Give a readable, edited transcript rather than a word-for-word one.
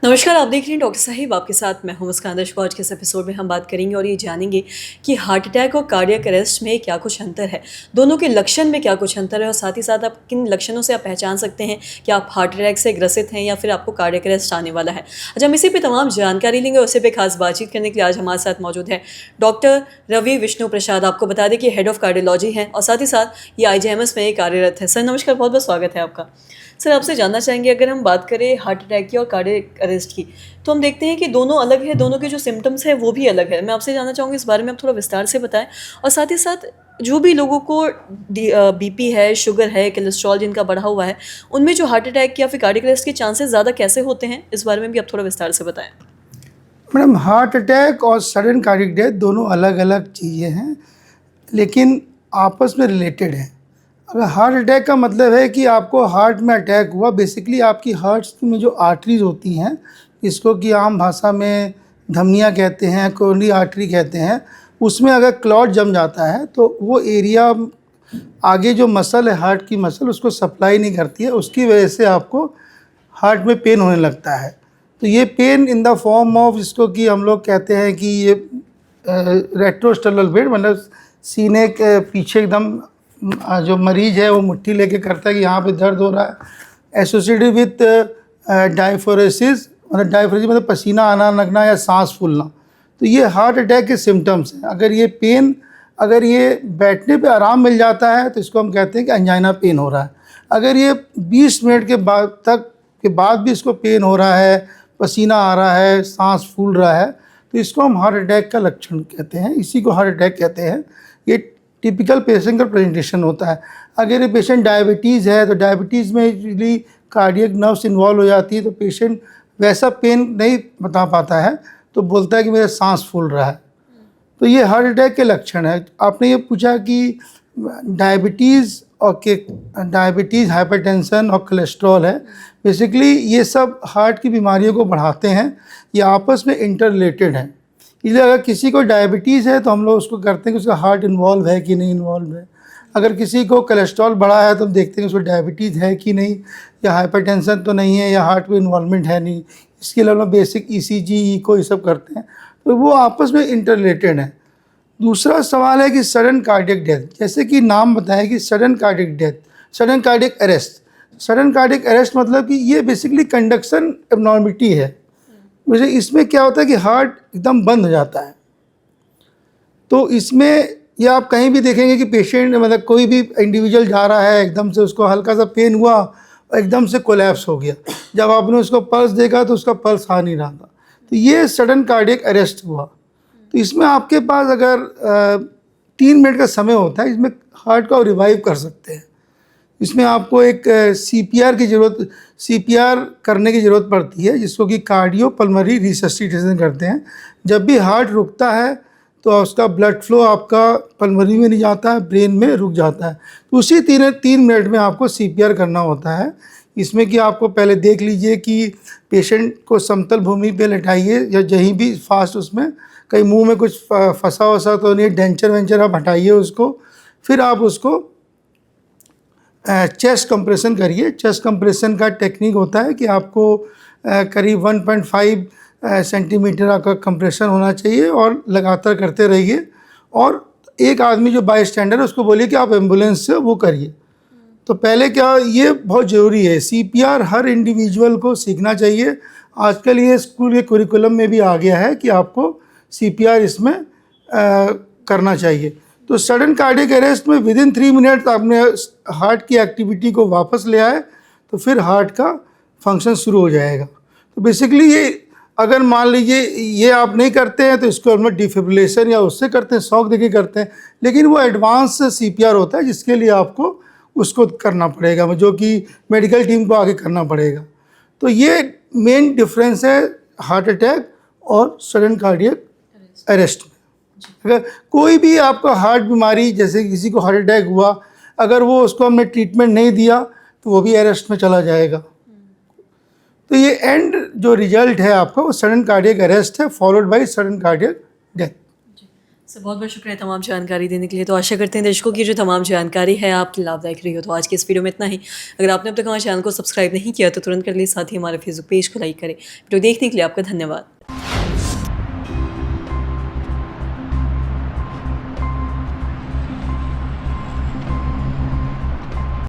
नमस्कार, आप देख रहे हैं डॉक्टर साहिब आपके साथ मैं हूं मुस्कान दर्शकों। आज के इस एपिसोड में हम बात करेंगे और ये जानेंगे कि हार्ट अटैक और कार्डियक अरेस्ट में क्या कुछ अंतर है, दोनों के लक्षण में क्या कुछ अंतर है और साथ ही साथ आप किन लक्षणों से आप पहचान सकते हैं कि आप हार्ट अटैक से ग्रसित हैं या फिर आपको कार्डियक अरेस्ट आने वाला है। आज हम इसी पे तमाम जानकारी लेंगे और उसी पे खास बातचीत करने के लिए आज हमारे साथ मौजूद है डॉक्टर रवि विष्णु प्रसाद। आपको बता दें कि हेड ऑफ कार्डियोलॉजी हैं और साथ ही साथ ये IJMS में कार्यरत है। सर नमस्कार, बहुत बहुत स्वागत है आपका। सर आपसे जानना चाहेंगे, अगर हम बात करें हार्ट अटैक की और कार्डियक अरेस्ट की, तो हम देखते हैं कि दोनों अलग है, दोनों के जो सिम्टम्स हैं वो भी अलग है। मैं आपसे जानना चाहूँगी इस बारे में आप थोड़ा विस्तार से बताएं और साथ ही साथ जो भी लोगों को BP है, शुगर है, कोलेस्ट्रॉल जिनका बढ़ा हुआ है, उनमें जो हार्ट अटैक या फिर कार्डियक अरेस्ट के चांसेस ज़्यादा कैसे होते हैं, इस बारे में भी आप थोड़ा विस्तार से बताएं। मैडम, हार्ट अटैक और सडन कार्डियक डेथ दोनों अलग अलग चीज़ें हैं, लेकिन आपस में रिलेटेड हैं। अगर हार्ट अटैक का मतलब है कि आपको हार्ट में अटैक हुआ, बेसिकली आपकी हार्ट में जो आर्टरीज होती हैं, इसको कि आम भाषा में धमनियाँ कहते हैं, कोरोनरी आर्टरी कहते हैं, उसमें अगर क्लॉट जम जाता है तो वो एरिया आगे जो मसल है, हार्ट की मसल, उसको सप्लाई नहीं करती है, उसकी वजह से आपको हार्ट में पेन होने लगता है। तो ये pain in the form of, इसको कि हम लोग कहते हैं कि ये रेट्रोस्टर्नल पेन, मतलब सीने के पीछे एकदम जो मरीज है वो मुट्ठी लेके करता है कि यहाँ पे दर्द हो रहा है, एसोसिएटेड विथ डायफोरेसिस, मतलब डायफोरेसिस मतलब पसीना आना लगना या सांस फूलना। तो ये हार्ट अटैक के सिम्टम्स हैं। अगर ये पेन, अगर ये बैठने पे आराम मिल जाता है तो इसको हम कहते हैं कि एंजाइना पेन हो रहा है। अगर ये 20 मिनट के बाद भी इसको पेन हो रहा है, पसीना आ रहा है, सांस फूल रहा है, तो इसको हम हार्ट अटैक का लक्षण कहते हैं, इसी को हार्ट अटैक कहते हैं। ये टिपिकल पेशेंट का प्रेजेंटेशन होता है। अगर ये पेशेंट डायबिटीज़ है तो डायबिटीज़ में यूजली कार्डियक नर्व्स इन्वॉल्व हो जाती है, तो पेशेंट वैसा पेन नहीं बता पाता है, तो बोलता है कि मेरा सांस फूल रहा है। तो ये हार्ट अटैक के लक्षण है। आपने ये पूछा कि डायबिटीज़ हाइपरटेंशन और कोलेस्ट्रॉल है, बेसिकली ये सब हार्ट की बीमारियों को बढ़ाते हैं, ये आपस में इंटर रिलेटेड हैं। इसलिए अगर किसी को डायबिटीज़ है तो हम लोग उसको करते हैं कि उसका हार्ट इन्वॉल्व है कि नहीं इन्वॉल्व है। अगर किसी को कोलेस्ट्रॉल बढ़ा है तो हम देखते हैं उसको डायबिटीज़ है कि नहीं, या हाइपरटेंशन तो नहीं है, या हार्ट में इन्वॉल्वमेंट है नहीं। इसके लिए हम लोग बेसिक ECG, ईको ये सब करते हैं, तो वो आपस में इंटर रिलेटेड है। दूसरा सवाल है कि सडन कार्डियक डेथ, जैसे कि नाम बताया कि sudden cardiac death, sudden cardiac arrest. Sudden cardiac arrest मतलब कि ये बेसिकली कंडक्शन एबनॉर्मिटी है। वैसे इसमें क्या होता है कि हार्ट एकदम बंद हो जाता है। तो इसमें या आप कहीं भी देखेंगे कि पेशेंट, मतलब कोई भी इंडिविजुअल जा रहा है, एकदम से उसको हल्का सा पेन हुआ और एकदम से कोलैप्स हो गया। जब आपने उसको पल्स देखा तो उसका पल्स आ नहीं रहा था, तो ये सडन कार्डियक अरेस्ट हुआ। तो इसमें आपके पास अगर 3 मिनट का समय होता है, इसमें हार्ट को रिवाइव कर सकते हैं। इसमें आपको एक CPR करने की ज़रूरत पड़ती है, जिसको कि कार्डियो पल्मोनरी रिससिटेशन करते हैं। जब भी हार्ट रुकता है तो उसका ब्लड फ्लो आपका पल्मोनरी में नहीं जाता है, ब्रेन में रुक जाता है। तो उसी 3 मिनट में आपको CPR करना होता है। इसमें कि आपको पहले देख लीजिए कि पेशेंट को समतल भूमि पे लेटाइए, या जहीं भी फास्ट, उसमें कहीं मुंह में कुछ फंसा वसा तो नहीं, डेंचर वेंचर आप हटाइए उसको। फिर आप उसको चेस्ट कंप्रेशन करिए। चेस्ट कंप्रेशन का टेक्निक होता है कि आपको करीब 1.5 सेंटीमीटर आपका कंप्रेशन होना चाहिए और लगातार करते रहिए। और एक आदमी जो बाई स्टैंडर है उसको बोलिए कि आप एम्बुलेंस से वो करिए। तो पहले क्या, ये बहुत ज़रूरी है, CPR हर इंडिविजुअल को सीखना चाहिए। आजकल ये स्कूल के कुरिकुलम में भी आ गया है कि आपको CPR इसमें करना चाहिए। तो सडन कार्डियक अरेस्ट में विदिन 3 मिनट आपने हार्ट की एक्टिविटी को वापस ले आए तो फिर हार्ट का फंक्शन शुरू हो जाएगा। तो बेसिकली ये, अगर मान लीजिए ये आप नहीं करते हैं तो इसको हम डिफिब्रिलेशन या उससे करते हैं, शॉक देके करते हैं, लेकिन वो एडवांस CPR होता है जिसके लिए आपको उसको करना पड़ेगा, जो कि मेडिकल टीम को आगे करना पड़ेगा। तो ये मेन डिफरेंस है हार्ट अटैक और सडन कार्डियक अरेस्ट में। अगर कोई भी आपका हार्ट बीमारी, जैसे किसी को हार्ट अटैक हुआ, अगर वो उसको हमने ट्रीटमेंट नहीं दिया तो वो भी अरेस्ट में चला जाएगा। तो ये एंड जो रिजल्ट है आपका वो सडन कार्डियक अरेस्ट है, followed by sudden cardiac death. So बहुत बहुत शुक्रिया तमाम जानकारी देने के लिए। तो आशा करते हैं दर्शकों की जो तमाम जानकारी है आपकी लाभदायक रही हो। तो आज की इस वीडियो में इतना ही। अगर आपने अब तक हमारे चैनल को सब्सक्राइब नहीं किया तो तुरंत कर लीजिए, साथ ही हमारे फेसबुक पेज को लाइक करें। वीडियो देखने के लिए आपका धन्यवाद।